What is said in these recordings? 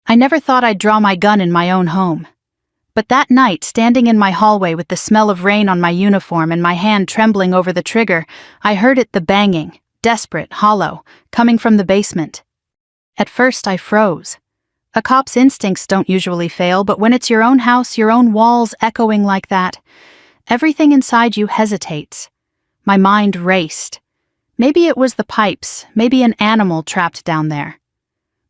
I never thought I'd draw my gun in my own home. But that night, standing in my hallway with the smell of rain on my uniform and my hand trembling over the trigger, I heard the banging, desperate, hollow, coming from the basement. At first I froze. A cop's instincts don't usually fail, but when it's your own house, your own walls echoing like that, everything inside you hesitates. My mind raced. Maybe it was the pipes, maybe an animal trapped down there.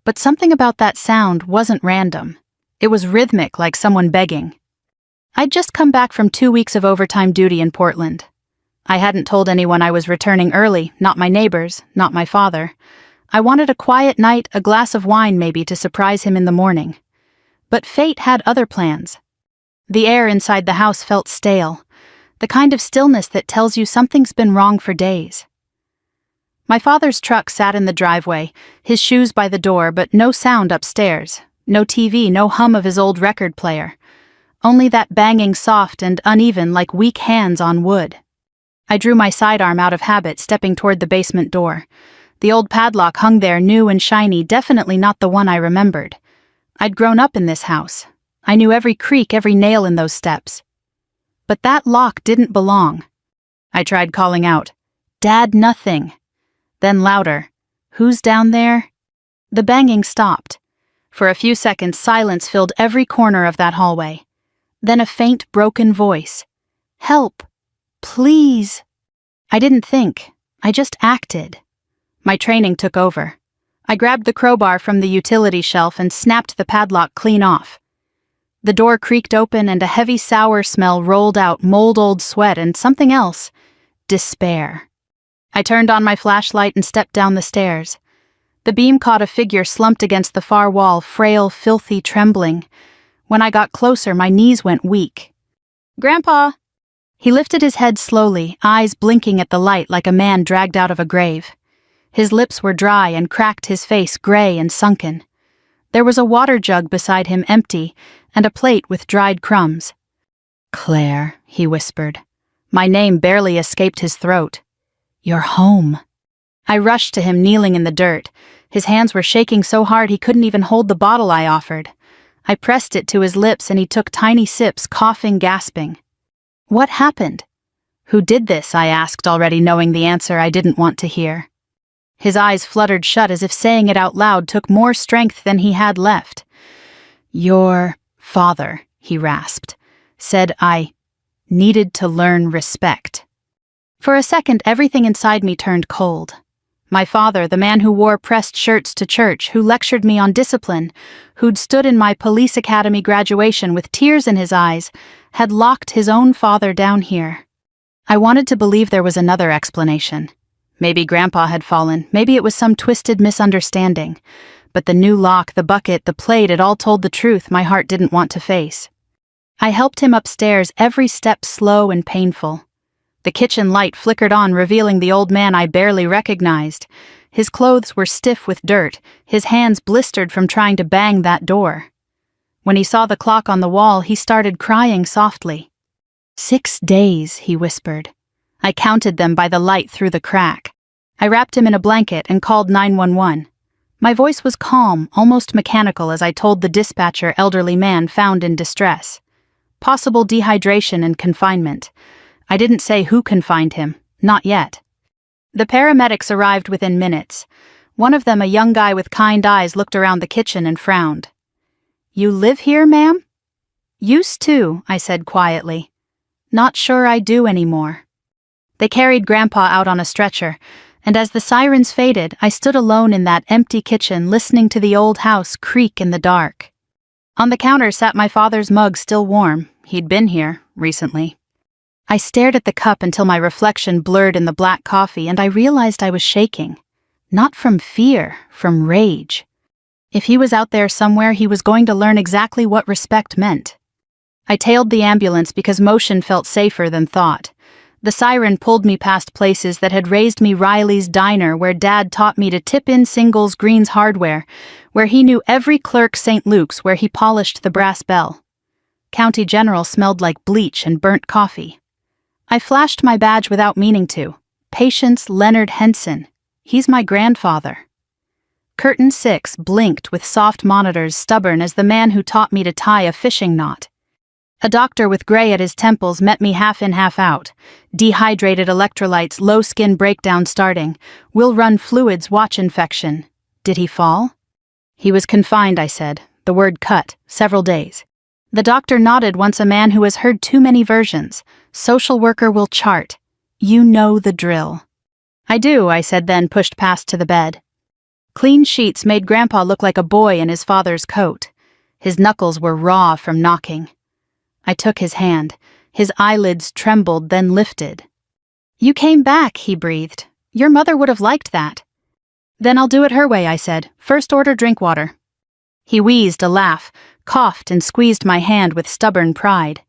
But something about that sound wasn't random. It was rhythmic, like someone begging. I'd just come back from 2 weeks of overtime duty in Portland. I hadn't told anyone I was returning early, not my neighbors, not my father. I wanted a quiet night, a glass of wine maybe, to surprise him in the morning. But fate had other plans. The air inside the house felt stale, the kind of stillness that tells you something's been wrong for days. My father's truck sat in the driveway, his shoes by the door, but no sound upstairs. No TV, no hum of his old record player. Only that banging soft and uneven like weak hands on wood. I drew my sidearm out of habit, stepping toward the basement door. The old padlock hung there, new and shiny, definitely not the one I remembered. I'd grown up in this house. I knew every creak, every nail in those steps. But that lock didn't belong. I tried calling out, "Dad, nothing." Then louder, "Who's down there?" The banging stopped. For a few seconds, silence filled every corner of that hallway. Then a faint, broken voice. "Help! Please!" I didn't think. I just acted. My training took over. I grabbed the crowbar from the utility shelf and snapped the padlock clean off. The door creaked open and a heavy sour smell rolled out, mold-old sweat and something else. Despair. I turned on my flashlight and stepped down the stairs. The beam caught a figure slumped against the far wall, frail, filthy, trembling. When I got closer, my knees went weak. "Grandpa!" He lifted his head slowly, eyes blinking at the light like a man dragged out of a grave. His lips were dry and cracked, his face gray and sunken. There was a water jug beside him, empty, and a plate with dried crumbs. "Claire," he whispered. My name barely escaped his throat. "You're home." I rushed to him, kneeling in the dirt. His hands were shaking so hard he couldn't even hold the bottle I offered. I pressed it to his lips and he took tiny sips, coughing, gasping. "What happened?" "Who did this?" I asked, already knowing the answer I didn't want to hear. His eyes fluttered shut as if saying it out loud took more strength than he had left. "Your father," he rasped, "said I needed to learn respect." For a second, everything inside me turned cold. My father, the man who wore pressed shirts to church, who lectured me on discipline, who'd stood in my police academy graduation with tears in his eyes, had locked his own father down here. I wanted to believe there was another explanation. Maybe Grandpa had fallen, maybe it was some twisted misunderstanding. But the new lock, the bucket, the plate, it all told the truth my heart didn't want to face. I helped him upstairs, every step slow and painful. The kitchen light flickered on, revealing the old man I barely recognized. His clothes were stiff with dirt, his hands blistered from trying to bang that door. When he saw the clock on the wall, he started crying softly. 6 days, he whispered. I counted them by the light through the crack. I wrapped him in a blanket and called 911. My voice was calm, almost mechanical, as I told the dispatcher elderly man found in distress. Possible dehydration and confinement. I didn't say who confined him, not yet. The paramedics arrived within minutes. One of them, a young guy with kind eyes, looked around the kitchen and frowned. "You live here, ma'am?" "Used to," I said quietly. "Not sure I do anymore." They carried Grandpa out on a stretcher, and as the sirens faded, I stood alone in that empty kitchen listening to the old house creak in the dark. On the counter sat my father's mug, still warm. He'd been here recently. I stared at the cup until my reflection blurred in the black coffee, and I realized I was shaking. Not from fear, from rage. If he was out there somewhere, he was going to learn exactly what respect meant. I tailed the ambulance because motion felt safer than thought. The siren pulled me past places that had raised me, Riley's Diner, where Dad taught me to tip in singles, Green's Hardware, where he knew every clerk, St. Luke's, where he polished the brass bell. County General smelled like bleach and burnt coffee. I flashed my badge without meaning to. Patience Leonard Henson. He's my grandfather. Curtain 6 blinked with soft monitors stubborn as the man who taught me to tie a fishing knot. A doctor with gray at his temples met me half in half out. Dehydrated electrolytes, low skin breakdown starting. Will run fluids, watch infection. Did he fall? He was confined, I said, the word cut, several days. The doctor nodded once a man who has heard too many versions. Social worker will chart. You know the drill. I do, I said, then pushed past to the bed. Clean sheets made Grandpa look like a boy in his father's coat. His knuckles were raw from knocking. I took his hand. His eyelids trembled, then lifted. You came back, he breathed. Your mother would have liked that. Then I'll do it her way, I said. First order drink water. He wheezed a laugh, coughed and squeezed my hand with stubborn pride.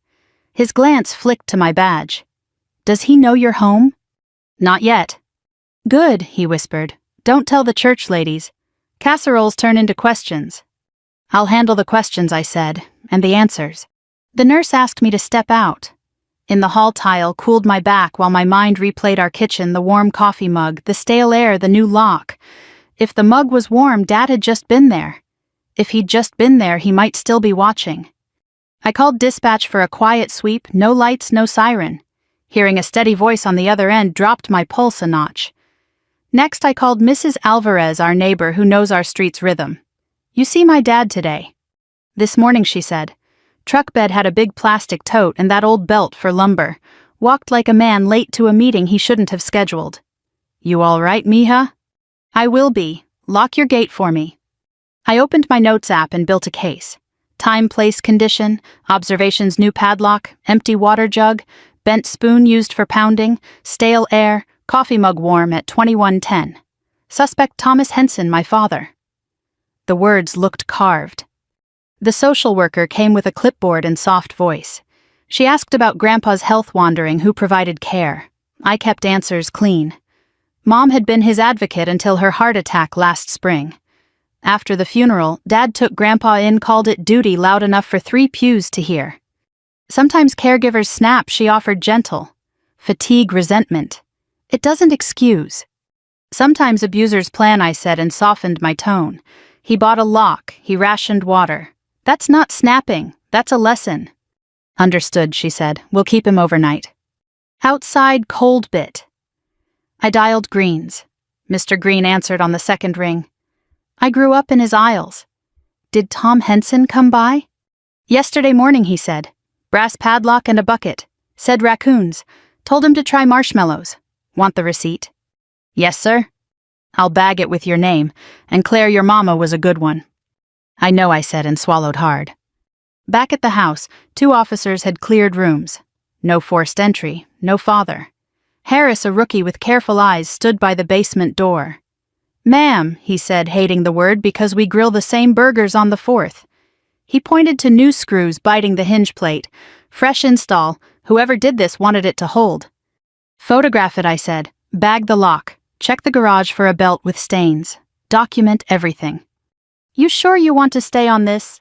His glance flicked to my badge. Does he know you're home? Not yet. Good, he whispered. Don't tell the church ladies. Casseroles turn into questions. I'll handle the questions, I said, and the answers. The nurse asked me to step out. In the hall tile cooled my back while my mind replayed our kitchen, the warm coffee mug, the stale air, the new lock. If the mug was warm, Dad had just been there. If he'd just been there, he might still be watching. I called dispatch for a quiet sweep, no lights, no siren. Hearing a steady voice on the other end dropped my pulse a notch. Next, I called Mrs. Alvarez, our neighbor who knows our street's rhythm. You see my dad today? This morning, she said. Truck bed had a big plastic tote and that old belt for lumber. Walked like a man late to a meeting he shouldn't have scheduled. You all right, mija? I will be. Lock your gate for me. I opened my notes app and built a case. Time, place, condition, observations, new padlock, empty water jug, bent spoon used for pounding, stale air, coffee mug warm at 21:10. Suspect Thomas Henson, my father. The words looked carved. The social worker came with a clipboard and soft voice. She asked about Grandpa's health wandering, who provided care. I kept answers clean. Mom had been his advocate until her heart attack last spring. After the funeral, Dad took Grandpa in, called it duty loud enough for 3 pews to hear. Sometimes caregivers snap, she offered gentle. Fatigue, resentment. It doesn't excuse. Sometimes abusers plan, I said, and softened my tone. He bought a lock, he rationed water. That's not snapping, that's a lesson. Understood, she said. We'll keep him overnight. Outside, cold bit. I dialed Green's. Mr. Green answered on the second ring. I grew up in his aisles. Did Tom Henson come by? Yesterday morning, he said. Brass padlock and a bucket. Said raccoons. Told him to try marshmallows. Want the receipt? Yes, sir. I'll bag it with your name, and Claire, your mama, was a good one. I know, I said, and swallowed hard. Back at the house, 2 officers had cleared rooms. No forced entry, no father. Harris, a rookie with careful eyes, stood by the basement door. Ma'am, he said, hating the word because we grill the same burgers on the 4th. He pointed to new screws biting the hinge plate. Fresh install, whoever did this wanted it to hold. Photograph it, I said. Bag the lock. Check the garage for a belt with stains. Document everything. You sure you want to stay on this?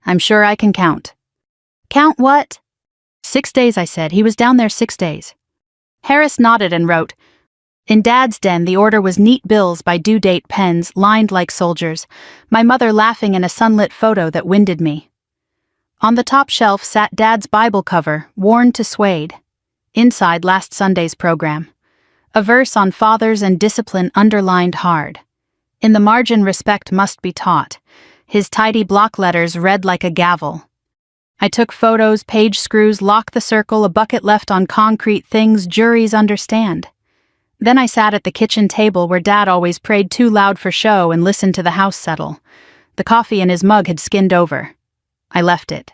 I'm sure I can count. Count what? 6 days, I said. He was down there 6 days. Harris nodded and wrote, In Dad's den, the order was neat bills by due date pens, lined like soldiers, my mother laughing in a sunlit photo that winded me. On the top shelf sat Dad's Bible cover, worn to suede. Inside, last Sunday's program. A verse on fathers and discipline underlined hard. In the margin, respect must be taught. His tidy block letters read like a gavel. I took photos, page screws, lock the circle, a bucket left on concrete, things juries understand. Then I sat at the kitchen table where Dad always prayed too loud for show and listened to the house settle. The coffee in his mug had skinned over. I left it.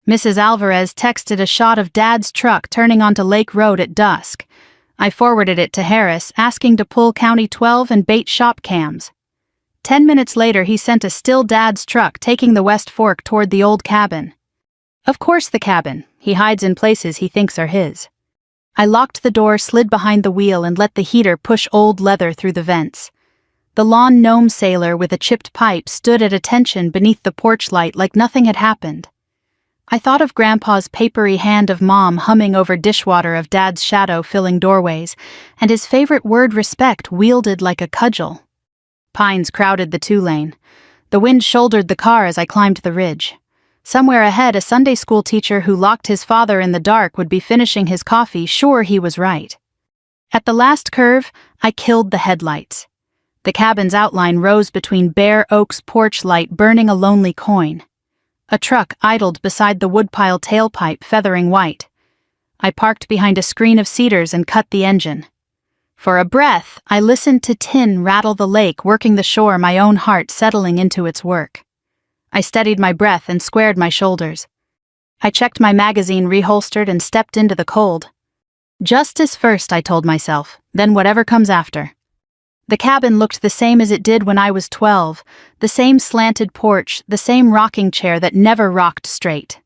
Mrs. Alvarez texted a shot of Dad's truck turning onto Lake Road at dusk. I forwarded it to Harris, asking to pull County 12 and bait shop cams. 10 minutes later, he sent a still Dad's truck taking the West Fork toward the old cabin. Of course the cabin. He hides in places he thinks are his. I locked the door, slid behind the wheel, and let the heater push old leather through the vents. The lawn gnome sailor with a chipped pipe stood at attention beneath the porch light like nothing had happened. I thought of Grandpa's papery hand of Mom humming over dishwater, of Dad's shadow filling doorways, and his favorite word, respect, wielded like a cudgel. Pines crowded the two-lane. The wind shouldered the car as I climbed the ridge. Somewhere ahead, a Sunday school teacher who locked his father in the dark would be finishing his coffee, sure he was right. At the last curve, I killed the headlights. The cabin's outline rose between bare oak's porch light burning a lonely coin. A truck idled beside the woodpile tailpipe feathering white. I parked behind a screen of cedars and cut the engine. For a breath, I listened to tin rattle the lake working the shore, my own heart settling into its work. I steadied my breath and squared my shoulders. I checked my magazine reholstered and stepped into the cold. Justice first, I told myself, then whatever comes after. The cabin looked the same as it did when I was 12, the same slanted porch, the same rocking chair that never rocked straight.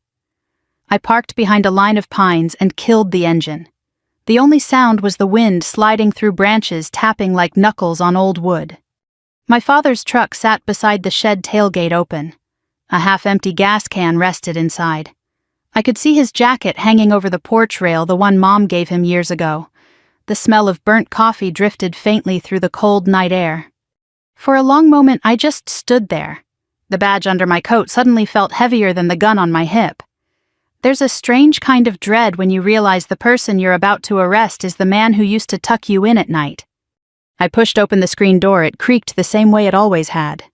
I parked behind a line of pines and killed the engine. The only sound was the wind sliding through branches, tapping like knuckles on old wood. My father's truck sat beside the shed tailgate open. A half-empty gas can rested inside. I could see his jacket hanging over the porch rail, the one Mom gave him years ago. The smell of burnt coffee drifted faintly through the cold night air. For a long moment I just stood there. The badge under my coat suddenly felt heavier than the gun on my hip. There's a strange kind of dread when you realize the person you're about to arrest is the man who used to tuck you in at night. I pushed open the screen door. It creaked the same way it always had.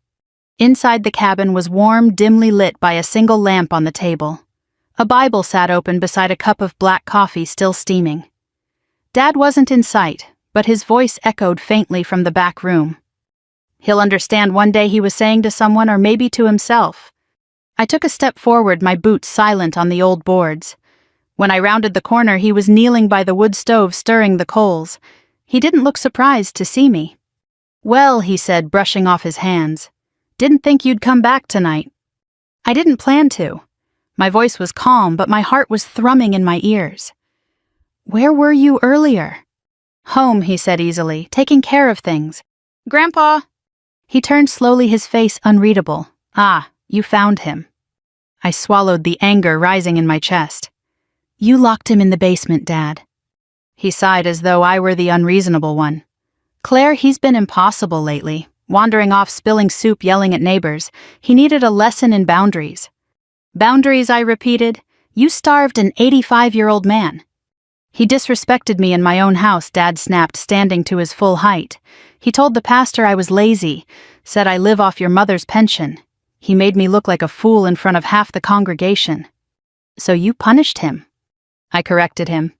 Inside the cabin was warm, dimly lit by a single lamp on the table. A Bible sat open beside a cup of black coffee still steaming. Dad wasn't in sight, but his voice echoed faintly from the back room. He'll understand one day, he was saying to someone, or maybe to himself. I took a step forward, my boots silent on the old boards. When I rounded the corner, he was kneeling by the wood stove stirring the coals. He didn't look surprised to see me. "Well," he said, brushing off his hands. "Didn't think you'd come back tonight." I didn't plan to. My voice was calm, but my heart was thrumming in my ears. "Where were you earlier?" "Home," he said easily, "taking care of things." "Grandpa!" He turned slowly, his face unreadable. "Ah, you found him." I swallowed the anger rising in my chest. "You locked him in the basement, Dad." He sighed as though I were the unreasonable one. "Claire, he's been impossible lately. Wandering off, spilling soup, yelling at neighbors. He needed a lesson in boundaries." "Boundaries," I repeated. "You starved an 85-year-old man." "He disrespected me in my own house," Dad snapped, standing to his full height. "He told the pastor I was lazy, said I live off your mother's pension. He made me look like a fool in front of half the congregation." "So you punished him?" I corrected him.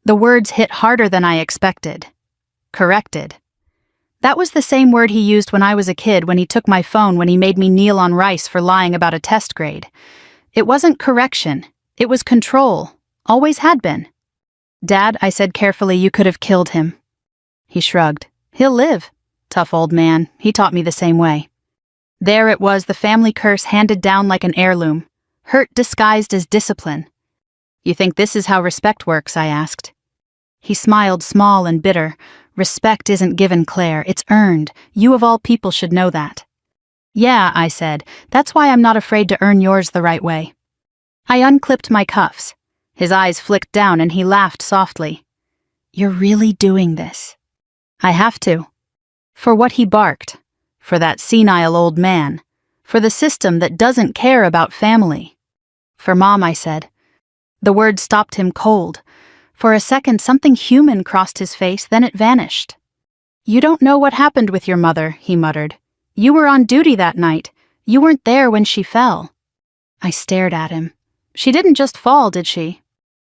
The words hit harder than I expected. Corrected. That was the same word he used when I was a kid, when he took my phone, when he made me kneel on rice for lying about a test grade. It wasn't correction. It was control. Always had been. "Dad," I said carefully, "you could have killed him." He shrugged. "He'll live." Tough old man. He taught me the same way. There it was, the family curse handed down like an heirloom. Hurt disguised as discipline. "You think this is how respect works?" I asked. He smiled, small and bitter. "Respect isn't given, Claire. It's earned. You of all people should know that." "Yeah," I said. "That's why I'm not afraid to earn yours the right way." I unclipped my cuffs. His eyes flicked down and he laughed softly. "You're really doing this?" "I have to." For what he barked. For that senile old man. For the system that doesn't care about family. For Mom, I said. The word stopped him cold. For a second, something human crossed his face, then it vanished. "You don't know what happened with your mother," he muttered. "You were on duty that night. You weren't there when she fell." I stared at him. "She didn't just fall, did she?"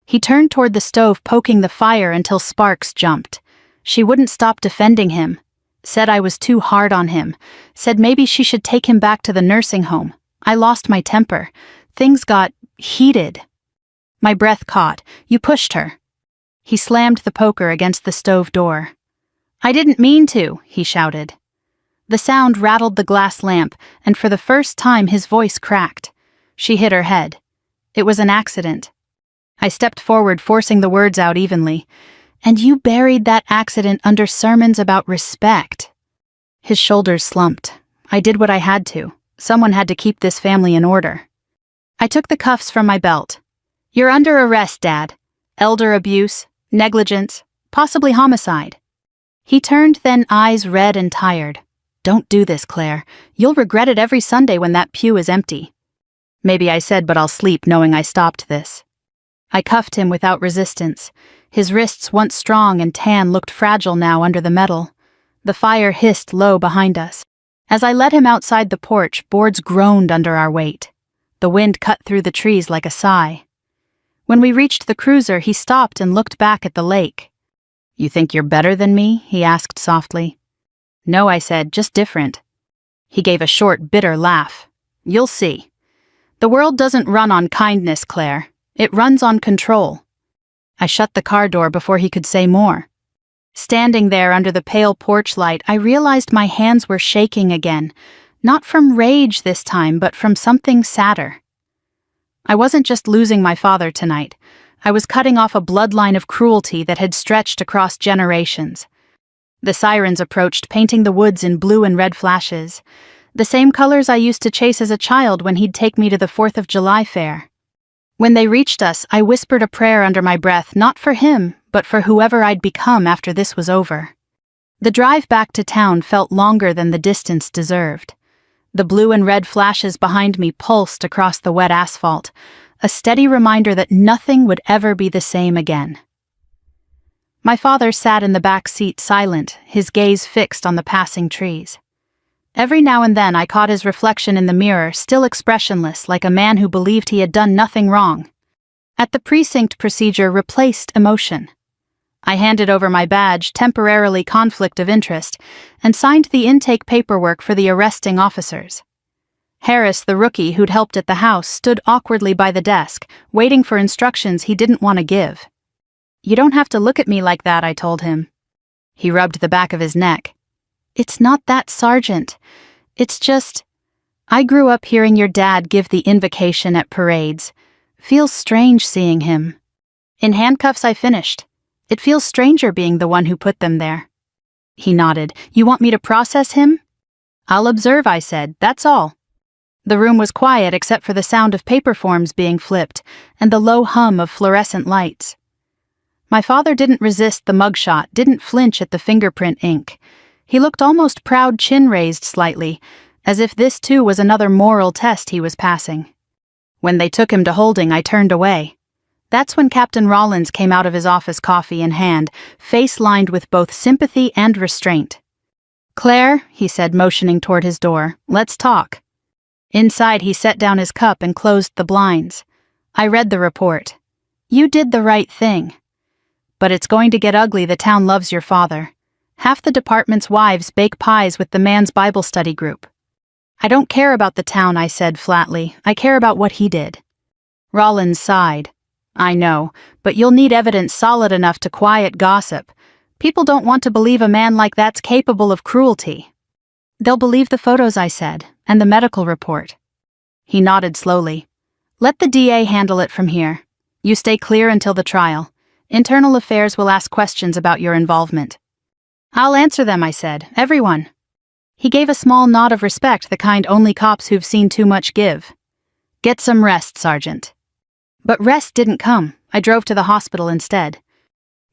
He turned toward the stove, poking the fire until sparks jumped. She wouldn't stop defending him. Said I was too hard on him. Said maybe she should take him back to the nursing home. I lost my temper. Things got heated. My breath caught. "You pushed her." He slammed the poker against the stove door. "I didn't mean to," he shouted. The sound rattled the glass lamp, and for the first time his voice cracked. She hit her head. It was an accident. I stepped forward, forcing the words out evenly. "And you buried that accident under sermons about respect." His shoulders slumped. I did what I had to. Someone had to keep this family in order. I took the cuffs from my belt. "You're under arrest, Dad. Elder abuse, negligence, possibly homicide." He turned, then eyes red and tired. "Don't do this, Claire. You'll regret it every Sunday when that pew is empty." Maybe I said, but I'll sleep knowing I stopped this. I cuffed him without resistance. His wrists, once strong and tan, looked fragile now under the metal. The fire hissed low behind us. As I led him outside the porch, boards groaned under our weight. The wind cut through the trees like a sigh. When we reached the cruiser, he stopped and looked back at the lake. "You think you're better than me?" he asked softly. "No," I said, "just different." He gave a short, bitter laugh. "You'll see. The world doesn't run on kindness, Claire. It runs on control." I shut the car door before he could say more. Standing there under the pale porch light, I realized my hands were shaking again, not from rage this time, but from something sadder. I wasn't just losing my father tonight. I was cutting off a bloodline of cruelty that had stretched across generations. The sirens approached, painting the woods in blue and red flashes, the same colors I used to chase as a child when he'd take me to the 4th of July fair. When they reached us, I whispered a prayer under my breath, not for him, but for whoever I'd become after this was over. The drive back to town felt longer than the distance deserved. The blue and red flashes behind me pulsed across the wet asphalt, a steady reminder that nothing would ever be the same again. My father sat in the back seat silent, his gaze fixed on the passing trees. Every now and then I caught his reflection in the mirror, still expressionless, like a man who believed he had done nothing wrong. At the precinct, procedure replaced emotion. I handed over my badge, temporarily conflict of interest, and signed the intake paperwork for the arresting officers. Harris, the rookie who'd helped at the house, stood awkwardly by the desk, waiting for instructions he didn't want to give. "You don't have to look at me like that," I told him. He rubbed the back of his neck. "It's not that, Sergeant. It's just, I grew up hearing your dad give the invocation at parades. Feels strange seeing him. In handcuffs, I finished. It feels stranger being the one who put them there." He nodded. "You want me to process him?" "I'll observe," I said. "That's all." The room was quiet except for the sound of paper forms being flipped and the low hum of fluorescent lights. My father didn't resist the mugshot, didn't flinch at the fingerprint ink. He looked almost proud, chin raised slightly, as if this too was another moral test he was passing. When they took him to holding, I turned away. That's when Captain Rollins came out of his office, coffee in hand, face lined with both sympathy and restraint. "Claire," he said, motioning toward his door, "let's talk." Inside, he set down his cup and closed the blinds. I read the report. "You did the right thing. But it's going to get ugly. The town loves your father. Half the department's wives bake pies with the man's Bible study group." "I don't care about the town," I said flatly. "I care about what he did." Rollins sighed. "I know, but you'll need evidence solid enough to quiet gossip. People don't want to believe a man like that's capable of cruelty." "They'll believe the photos," I said, "and the medical report." He nodded slowly. "Let the DA handle it from here. You stay clear until the trial. Internal Affairs will ask questions about your involvement." "I'll answer them," I said. "Everyone." He gave a small nod of respect, the kind only cops who've seen too much give. "Get some rest, Sergeant." But rest didn't come. I drove to the hospital instead.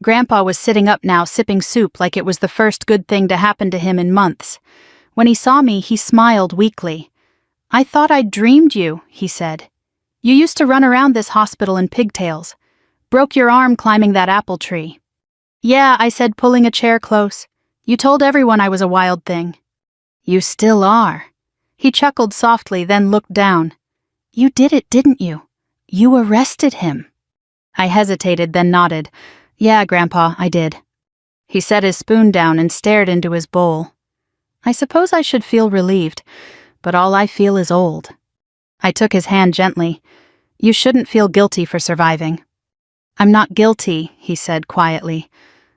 Grandpa was sitting up now, sipping soup like it was the first good thing to happen to him in months. When he saw me, he smiled weakly. "I thought I'd dreamed you," he said. "You used to run around this hospital in pigtails. Broke your arm climbing that apple tree." "Yeah," I said, pulling a chair close. "You told everyone I was a wild thing." "You still are." He chuckled softly, then looked down. "You did it, didn't you? You arrested him." I hesitated, then nodded. "Yeah, Grandpa, I did." He set his spoon down and stared into his bowl. I suppose I should feel relieved, but all I feel is old. I took his hand gently. "You shouldn't feel guilty for surviving." "I'm not guilty," he said quietly.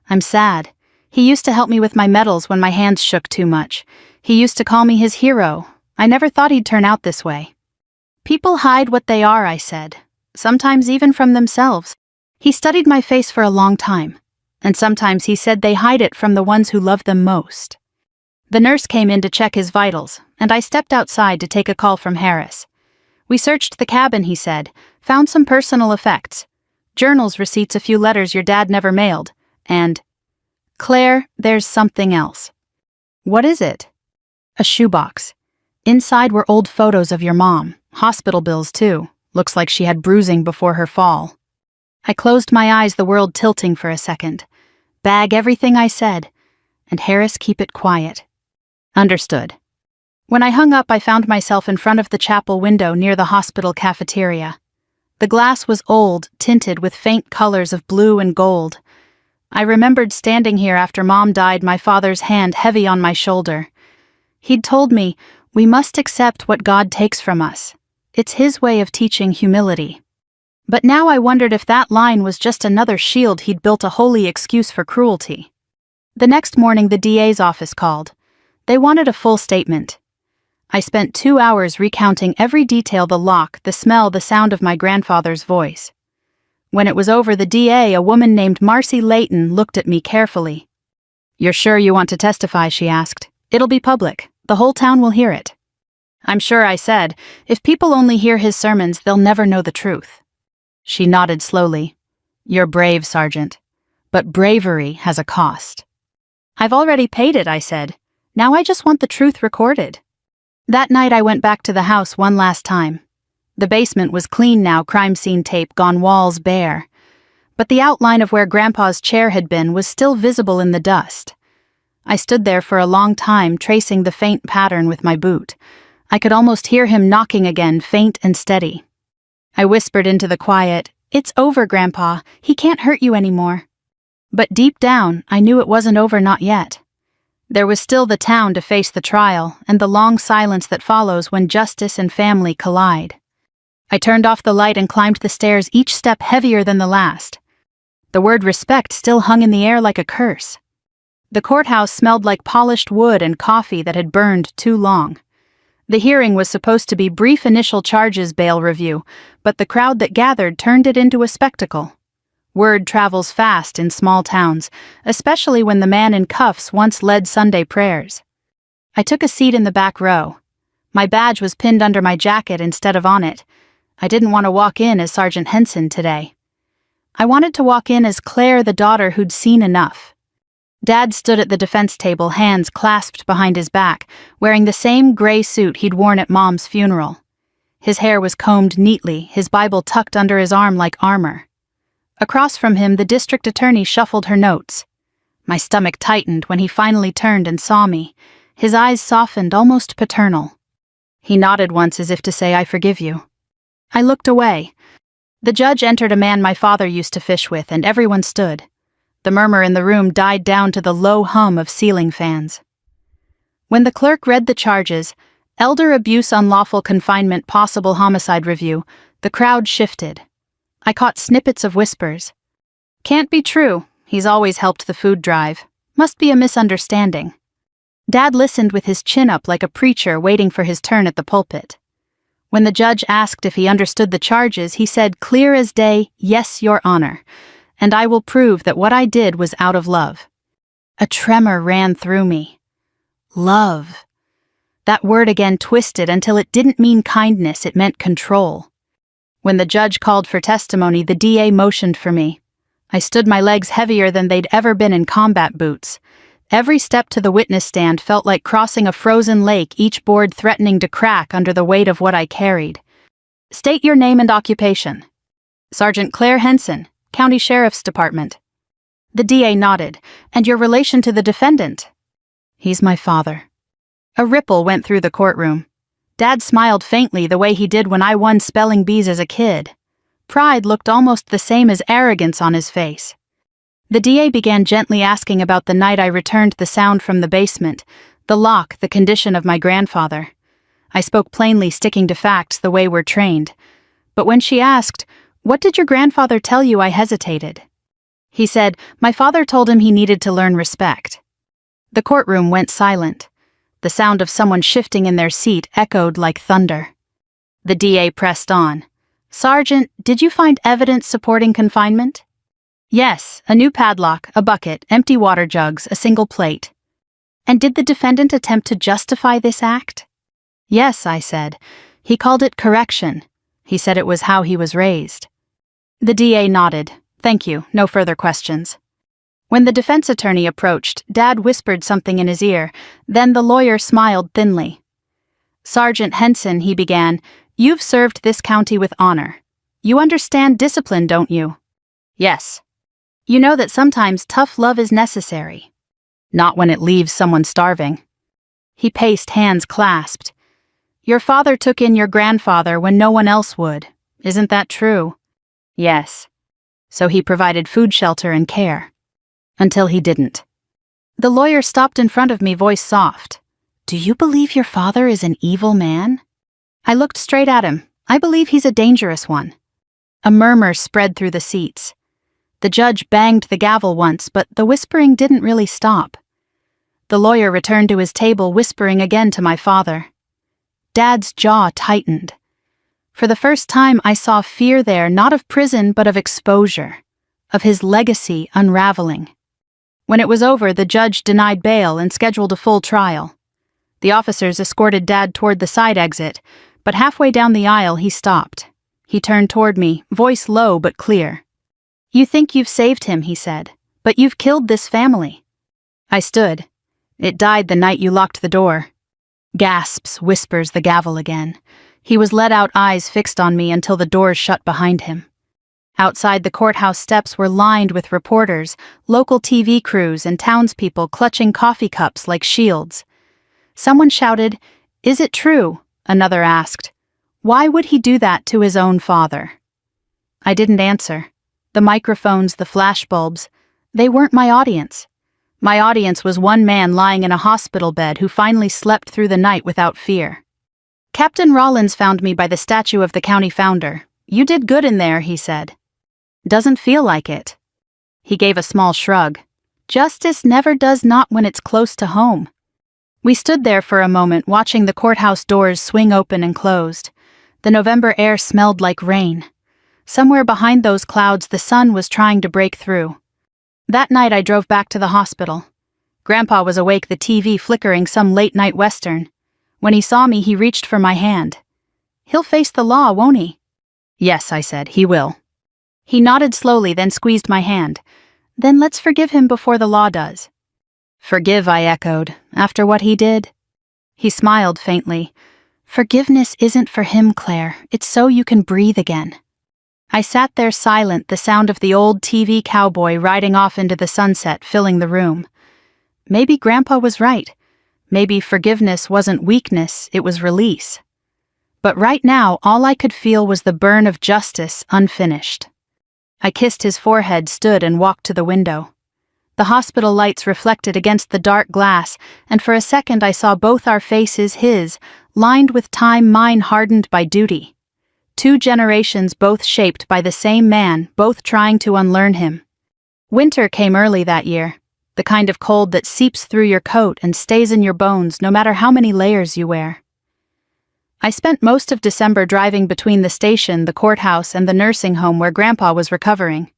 "I'm sad. He used to help me with my medals when my hands shook too much. He used to call me his hero. I never thought he'd turn out this way." "People hide what they are," I said, sometimes even from themselves. He studied my face for a long time, and sometimes he said they hide it from the ones who love them most. The nurse came in to check his vitals, and I stepped outside to take a call from Harris. "We searched the cabin," he said, "found some personal effects. Journals, receipts, a few letters your dad never mailed, and... Claire, there's something else." "What is it?" A shoebox. Inside were old photos of your mom, hospital bills too. Looks like she had bruising before her fall. I closed my eyes, the world tilting for a second. Bag everything I said, and Harris, keep it quiet. Understood. When I hung up, I found myself in front of the chapel window near the hospital cafeteria. The glass was old, tinted with faint colors of blue and gold. I remembered standing here after Mom died, my father's hand heavy on my shoulder. He'd told me, we must accept what God takes from us. It's His way of teaching humility. But now I wondered if that line was just another shield he'd built, a holy excuse for cruelty. The next morning, the DA's office called. They wanted a full statement. I spent 2 hours recounting every detail: the lock, the smell, the sound of my grandfather's voice. When it was over, the DA, a woman named Marcy Layton, looked at me carefully. "You're sure you want to testify?" she asked. "It'll be public. The whole town will hear it." "I'm sure," I said. "If people only hear his sermons, they'll never know the truth." She nodded slowly. "You're brave, Sergeant. But bravery has a cost." "I've already paid it," I said. "Now I just want the truth recorded." That night I went back to the house one last time. The basement was clean now, crime scene tape gone, walls bare. But the outline of where Grandpa's chair had been was still visible in the dust. I stood there for a long time, tracing the faint pattern with my boot. I could almost hear him knocking again, faint and steady. I whispered into the quiet, "It's over, Grandpa. He can't hurt you anymore." But deep down, I knew it wasn't over, not yet. There was still the town to face, the trial, and the long silence that follows when justice and family collide. I turned off the light and climbed the stairs, each step heavier than the last. The word respect still hung in the air like a curse. The courthouse smelled like polished wood and coffee that had burned too long. The hearing was supposed to be brief: initial charges, bail review, but the crowd that gathered turned it into a spectacle. Word travels fast in small towns, especially when the man in cuffs once led Sunday prayers. I took a seat in the back row. My badge was pinned under my jacket instead of on it. I didn't want to walk in as Sergeant Henson today. I wanted to walk in as Claire, the daughter who'd seen enough. Dad stood at the defense table, hands clasped behind his back, wearing the same gray suit he'd worn at Mom's funeral. His hair was combed neatly, his Bible tucked under his arm like armor. Across from him, the district attorney shuffled her notes. My stomach tightened when he finally turned and saw me. His eyes softened, almost paternal. He nodded once as if to say, "I forgive you." I looked away. The judge entered, a man my father used to fish with, and everyone stood. The murmur in the room died down to the low hum of ceiling fans. When the clerk read the charges, elder abuse, unlawful confinement, possible homicide review, the crowd shifted. I caught snippets of whispers. "Can't be true. He's always helped the food drive. Must be a misunderstanding." Dad listened with his chin up like a preacher waiting for his turn at the pulpit. When the judge asked if he understood the charges, he said clear as day, "Yes, Your Honor. And I will prove that what I did was out of love." A tremor ran through me. Love. That word again, twisted until it didn't mean kindness, it meant control. When the judge called for testimony, the DA motioned for me. I stood, my legs heavier than they'd ever been in combat boots. Every step to the witness stand felt like crossing a frozen lake, each board threatening to crack under the weight of what I carried. "State your name and occupation." "Sergeant Claire Henson, County Sheriff's Department." The DA nodded. "And your relation to the defendant?" "He's my father." A ripple went through the courtroom. Dad smiled faintly, the way he did when I won spelling bees as a kid. Pride looked almost the same as arrogance on his face. The DA began gently asking about the night I returned the sound from the basement, the lock, the condition of my grandfather. I spoke plainly, sticking to facts the way we're trained. But when she asked, "What did your grandfather tell you?" I hesitated. He said, "My father told him he needed to learn respect." The courtroom went silent. The sound of someone shifting in their seat echoed like thunder. The DA pressed on. "Sergeant, did you find evidence supporting confinement?" "Yes, a new padlock, a bucket, empty water jugs, a single plate." "And did the defendant attempt to justify this act?" "Yes," I said. "He called it correction. He said it was how he was raised." The DA nodded. "Thank you, no further questions." When the defense attorney approached, Dad whispered something in his ear, then the lawyer smiled thinly. "Sergeant Henson," he began, "you've served this county with honor. You understand discipline, don't you?" "Yes." "You know that sometimes tough love is necessary." "Not when it leaves someone starving." He paced, hands clasped. "Your father took in your grandfather when no one else would. Isn't that true?" "Yes." "So he provided food, shelter, and care." "Until he didn't." The lawyer stopped in front of me, voice soft. "Do you believe your father is an evil man?" I looked straight at him. "I believe he's a dangerous one." A murmur spread through the seats. The judge banged the gavel once, but the whispering didn't really stop. The lawyer returned to his table, whispering again to my father. Dad's jaw tightened. For the first time, I saw fear there, not of prison, but of exposure, of his legacy unraveling. When it was over, the judge denied bail and scheduled a full trial. The officers escorted Dad toward the side exit, but halfway down the aisle he stopped. He turned toward me, voice low but clear. "You think you've saved him," he said, "but you've killed this family." I stood. "It died the night you locked the door." Gasps, whispers, the gavel again. He was let out, eyes fixed on me until the doors shut behind him. Outside, the courthouse steps were lined with reporters, local TV crews, and townspeople clutching coffee cups like shields. Someone shouted, "Is it true?" Another asked, "Why would he do that to his own father?" I didn't answer. The microphones, the flashbulbs, they weren't my audience. My audience was one man lying in a hospital bed who finally slept through the night without fear. "Captain Rollins found me by the statue of the county founder. You did good in there," he said. "Doesn't feel like it." He gave a small shrug. "Justice never does, not when it's close to home." We stood there for a moment, watching the courthouse doors swing open and closed. The November air smelled like rain. Somewhere behind those clouds, the sun was trying to break through. That night I drove back to the hospital. Grandpa was awake, the TV flickering some late-night western. When he saw me, he reached for my hand. "He'll face the law, won't he?" "Yes," I said, "he will." He nodded slowly, then squeezed my hand. "Then let's forgive him before the law does." "Forgive," I echoed, "after what he did?" He smiled faintly. "Forgiveness isn't for him, Claire. It's so you can breathe again." I sat there silent, the sound of the old TV cowboy riding off into the sunset filling the room. Maybe Grandpa was right. Maybe forgiveness wasn't weakness, it was release. But right now, all I could feel was the burn of justice unfinished. I kissed his forehead, stood, and walked to the window. The hospital lights reflected against the dark glass, and for a second I saw both our faces, his, lined with time, mine hardened by duty. 2 generations, both shaped by the same man, both trying to unlearn him. Winter came early that year, the kind of cold that seeps through your coat and stays in your bones no matter how many layers you wear. I spent most of December driving between the station, the courthouse, and the nursing home where Grandpa was recovering.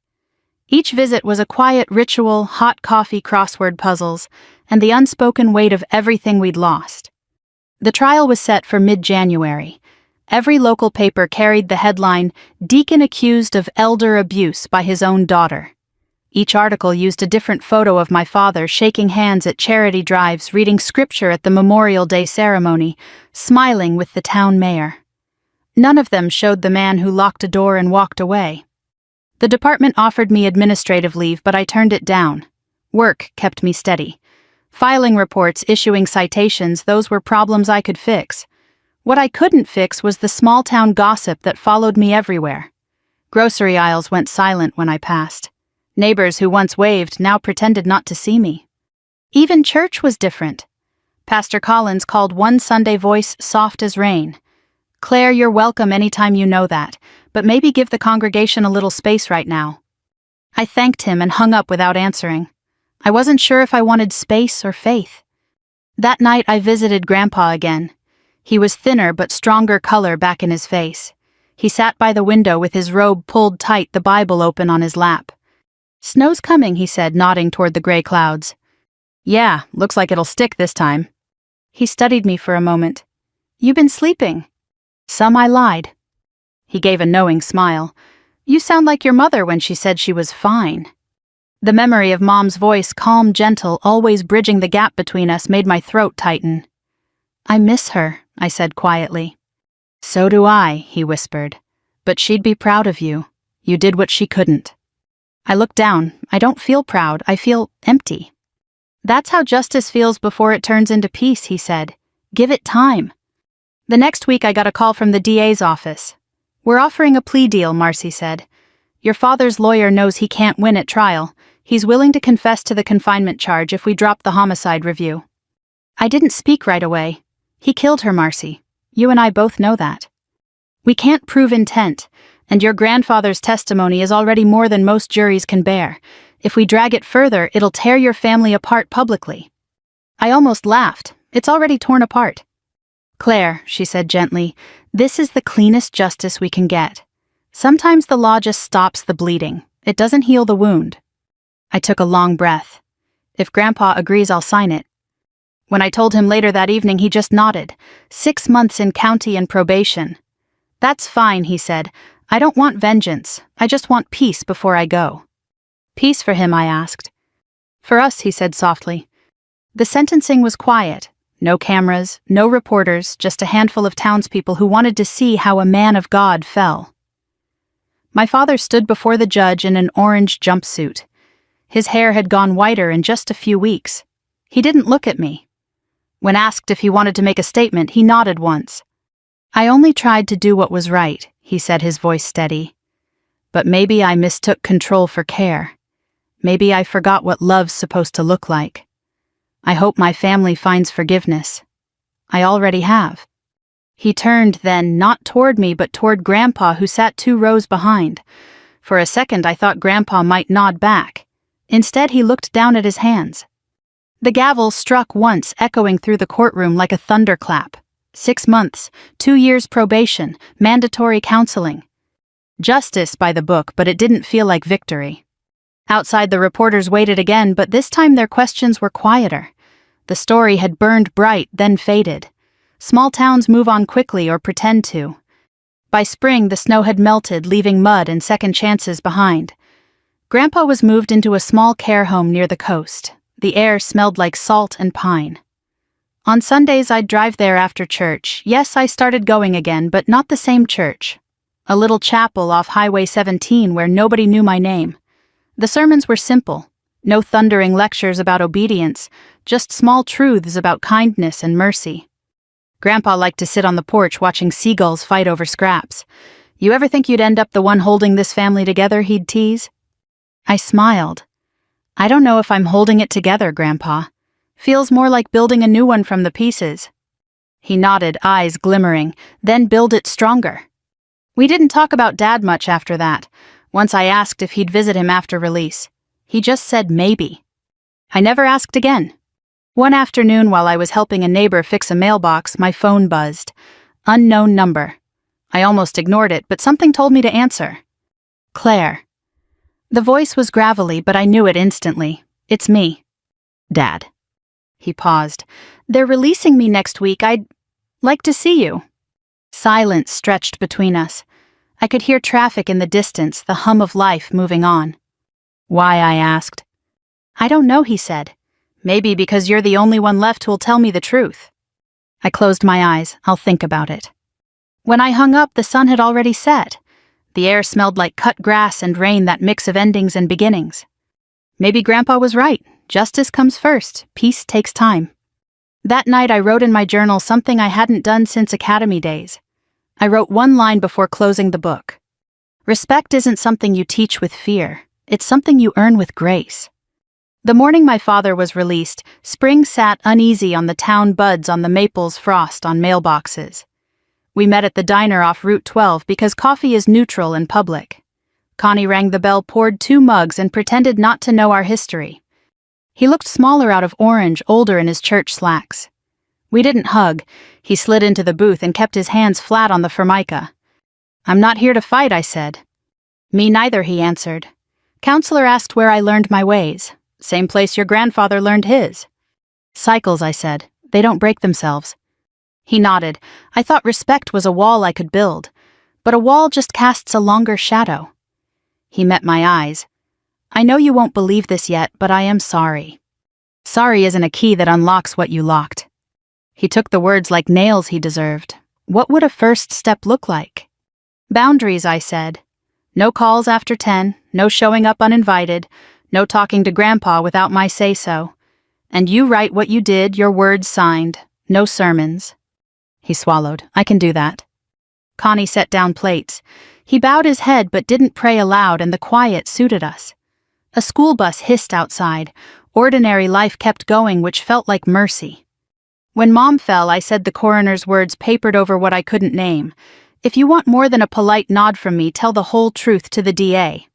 Each visit was a quiet ritual, hot coffee, crossword puzzles, and the unspoken weight of everything we'd lost. The trial was set for mid-January. Every local paper carried the headline, "Deacon accused of elder abuse by his own daughter." Each article used a different photo of my father shaking hands at charity drives, reading scripture at the Memorial Day ceremony, smiling with the town mayor. None of them showed the man who locked a door and walked away. The department offered me administrative leave, but I turned it down. Work kept me steady. Filing reports, issuing citations, those were problems I could fix. What I couldn't fix was the small-town gossip that followed me everywhere. Grocery aisles went silent when I passed. Neighbors who once waved now pretended not to see me. Even church was different. Pastor Collins called one Sunday voice soft as rain. "Claire, you're welcome anytime you know that, but maybe give the congregation a little space right now." I thanked him and hung up without answering. I wasn't sure if I wanted space or faith. That night I visited Grandpa again. He was thinner but stronger color back in his face. He sat by the window with his robe pulled tight, the Bible open on his lap. "Snow's coming," he said, nodding toward the gray clouds. "Yeah, looks like it'll stick this time." He studied me for a moment. "You been sleeping?" "Some," I lied. He gave a knowing smile. "You sound like your mother when she said she was fine." The memory of Mom's voice, calm, gentle, always bridging the gap between us, made my throat tighten. "I miss her," I said quietly. "So do I," he whispered. "But she'd be proud of you. You did what she couldn't." I looked down. I don't feel proud, I feel empty. "That's how justice feels before it turns into peace," he said. "Give it time." The next week I got a call from the DA's office. "We're offering a plea deal," Marcy said. "Your father's lawyer knows he can't win at trial. He's willing to confess to the confinement charge if we drop the homicide review." I didn't speak right away. "He killed her, Marcy. You and I both know that. We can't prove intent, and your grandfather's testimony is already more than most juries can bear. If we drag it further, it'll tear your family apart publicly." I almost laughed. "It's already torn apart." "Claire," she said gently, "this is the cleanest justice we can get. Sometimes the law just stops the bleeding. It doesn't heal the wound." I took a long breath. "If Grandpa agrees, I'll sign it." When I told him later that evening, he just nodded. 6 months in county and probation. "That's fine," he said. "I don't want vengeance. I just want peace before I go." "Peace for him?" I asked. "For us," he said softly. The sentencing was quiet. No cameras, no reporters, just a handful of townspeople who wanted to see how a man of God fell. My father stood before the judge in an orange jumpsuit. His hair had gone whiter in just a few weeks. He didn't look at me. When asked if he wanted to make a statement, he nodded once. "I only tried to do what was right," he said, his voice steady. "But maybe I mistook control for care. Maybe I forgot what love's supposed to look like. I hope my family finds forgiveness. I already have." He turned then, not toward me, but toward Grandpa, who sat 2 rows behind. For a second I thought Grandpa might nod back. Instead, he looked down at his hands. The gavel struck once, echoing through the courtroom like a thunderclap. 6 months, 2 years probation, mandatory counseling. Justice by the book, but it didn't feel like victory. Outside, the reporters waited again, but this time their questions were quieter. The story had burned bright, then faded. Small towns move on quickly or pretend to. By spring, the snow had melted, leaving mud and second chances behind. Grandpa was moved into a small care home near the coast. The air smelled like salt and pine. On Sundays, I'd drive there after church. Yes, I started going again, but not the same church. A little chapel off Highway 17 where nobody knew my name. The sermons were simple. No thundering lectures about obedience, just small truths about kindness and mercy. Grandpa liked to sit on the porch watching seagulls fight over scraps. "You ever think you'd end up the one holding this family together?" he'd tease. I smiled. "I don't know if I'm holding it together, Grandpa. Feels more like building a new one from the pieces." He nodded, eyes glimmering. "Then build it stronger." We didn't talk about Dad much after that. Once I asked if he'd visit him after release. He just said maybe. I never asked again. One afternoon, while I was helping a neighbor fix a mailbox, my phone buzzed. Unknown number. I almost ignored it, but something told me to answer. "Claire." The voice was gravelly, but I knew it instantly. "It's me." "Dad." He paused. "They're releasing me next week. I'd like to see you." Silence stretched between us. I could hear traffic in the distance, the hum of life moving on. "Why?" I asked. "I don't know," he said. "Maybe because you're the only one left who'll tell me the truth." I closed my eyes. "I'll think about it." When I hung up, the sun had already set. The air smelled like cut grass and rain, that mix of endings and beginnings. Maybe Grandpa was right. Justice comes first. Peace takes time. That night I wrote in my journal something I hadn't done since academy days. I wrote one line before closing the book. "Respect isn't something you teach with fear. It's something you earn with grace." The morning my father was released, spring sat uneasy on the town buds, on the maples, frost on mailboxes. We met at the diner off Route 12 because coffee is neutral and public. Connie rang the bell, poured 2 mugs, and pretended not to know our history. He looked smaller out of orange, older in his church slacks. We didn't hug. He slid into the booth and kept his hands flat on the formica. "I'm not here to fight," I said. "Me neither," he answered. "Counselor asked where I learned my ways. Same place your grandfather learned his." "Cycles," I said. "They don't break themselves." He nodded. I thought respect was a wall I could build, but a wall just casts a longer shadow. He met my eyes. I know you won't believe this yet, but I am sorry. Sorry isn't a key that unlocks what you locked. He took the words like nails he deserved. What would a first step look like? Boundaries, I said. No calls after 10, no showing up uninvited, no talking to Grandpa without my say-so. And you write what you did, your words signed, no sermons. He swallowed. I can do that. Connie set down plates. He bowed his head but didn't pray aloud, and the quiet suited us. A school bus hissed outside. Ordinary life kept going, which felt like mercy. When Mom fell, I said the coroner's words papered over what I couldn't name. If you want more than a polite nod from me, tell the whole truth to the DA.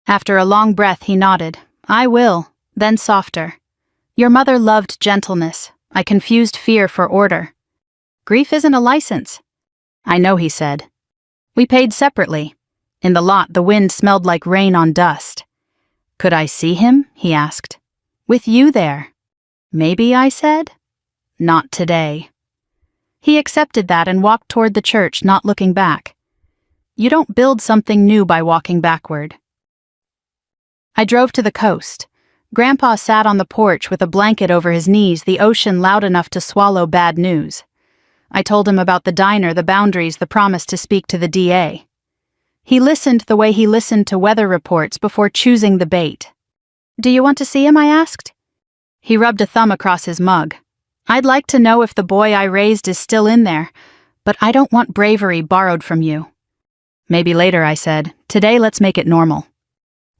After a long breath, he nodded. I will, then softer. Your mother loved gentleness. I confused fear for order. Grief isn't a license. I know, he said. We paid separately. In the lot, the wind smelled like rain on dust. Could I see him? He asked. With you there. Maybe, I said. Not today. He accepted that and walked toward the church, not looking back. You don't build something new by walking backward. I drove to the coast. Grandpa sat on the porch with a blanket over his knees, the ocean loud enough to swallow bad news. I told him about the diner, the boundaries, the promise to speak to the DA. He listened the way he listened to weather reports before choosing the bait. Do you want to see him? I asked. He rubbed a thumb across his mug. I'd like to know if the boy I raised is still in there, but I don't want bravery borrowed from you. Maybe later, I said. Today, let's make it normal.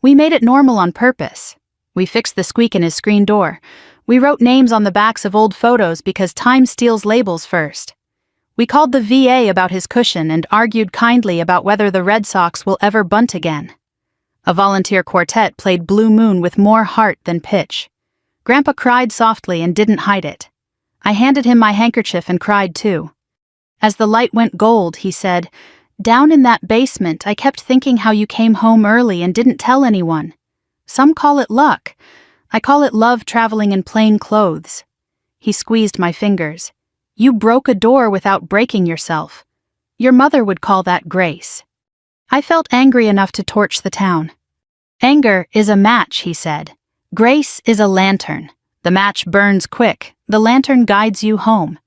We made it normal on purpose. We fixed the squeak in his screen door. We wrote names on the backs of old photos because time steals labels first. We called the VA about his cushion and argued kindly about whether the Red Sox will ever bunt again. A volunteer quartet played Blue Moon with more heart than pitch. Grandpa cried softly and didn't hide it. I handed him my handkerchief and cried too. As the light went gold, he said, Down in that basement, I kept thinking how you came home early and didn't tell anyone. Some call it luck. I call it love traveling in plain clothes. He squeezed my fingers. You broke a door without breaking yourself. Your mother would call that grace. I felt angry enough to torch the town. Anger is a match, he said. Grace is a lantern. The match burns quick. The lantern guides you home.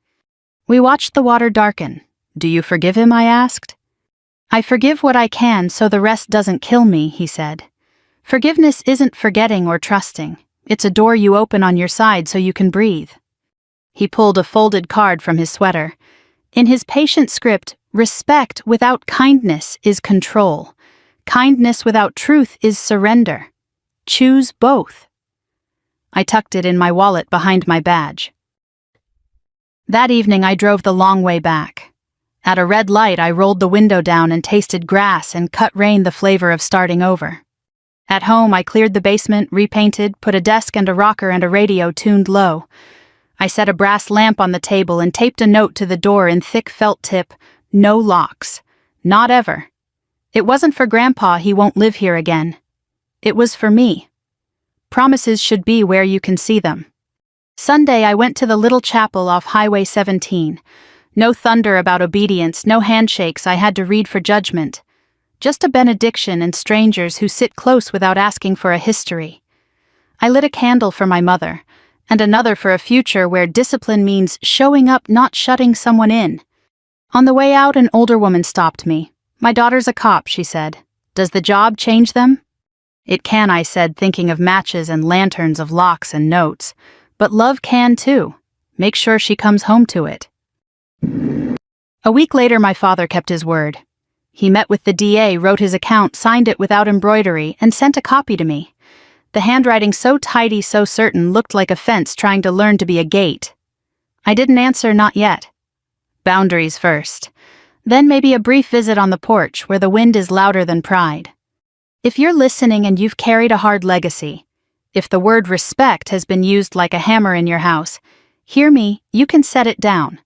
We watched the water darken. Do you forgive him? I asked. I forgive what I can so the rest doesn't kill me, he said. Forgiveness isn't forgetting or trusting. It's a door you open on your side so you can breathe. He pulled a folded card from his sweater. In his patient script, respect without kindness is control. Kindness without truth is surrender. Choose both. I tucked it in my wallet behind my badge. That evening I drove the long way back. At a red light I rolled the window down and tasted grass and cut rain, the flavor of starting over. At home I cleared the basement, repainted, put a desk and a rocker and a radio tuned low. I set a brass lamp on the table and taped a note to the door in thick felt tip, no locks. Not ever. It wasn't for Grandpa, he won't live here again. It was for me. Promises should be where you can see them. Sunday I went to the little chapel off Highway 17. No thunder about obedience, no handshakes I had to read for judgment. Just a benediction and strangers who sit close without asking for a history. I lit a candle for my mother, and another for a future where discipline means showing up, not shutting someone in. On the way out, an older woman stopped me. My daughter's a cop, she said. Does the job change them? It can, I said, thinking of matches and lanterns, of locks and notes. But love can too. Make sure she comes home to it. A week later, my father kept his word. He met with the DA, wrote his account, signed it without embroidery, and sent a copy to me. The handwriting so tidy, so certain, looked like a fence trying to learn to be a gate. I didn't answer, not yet. Boundaries first. Then maybe a brief visit on the porch where the wind is louder than pride. If you're listening and you've carried a hard legacy, if the word respect has been used like a hammer in your house, hear me, you can set it down.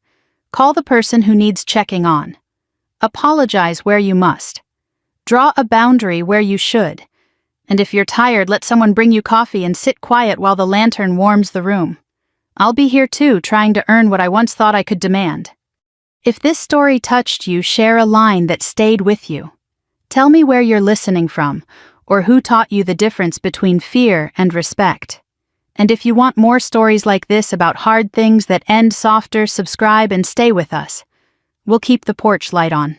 Call the person who needs checking on. Apologize where you must. Draw a boundary where you should. And if you're tired, let someone bring you coffee and sit quiet while the lantern warms the room. I'll be here too, trying to earn what I once thought I could demand. If this story touched you, share a line that stayed with you. Tell me where you're listening from, or who taught you the difference between fear and respect. And if you want more stories like this about hard things that end softer, subscribe and stay with us. We'll keep the porch light on.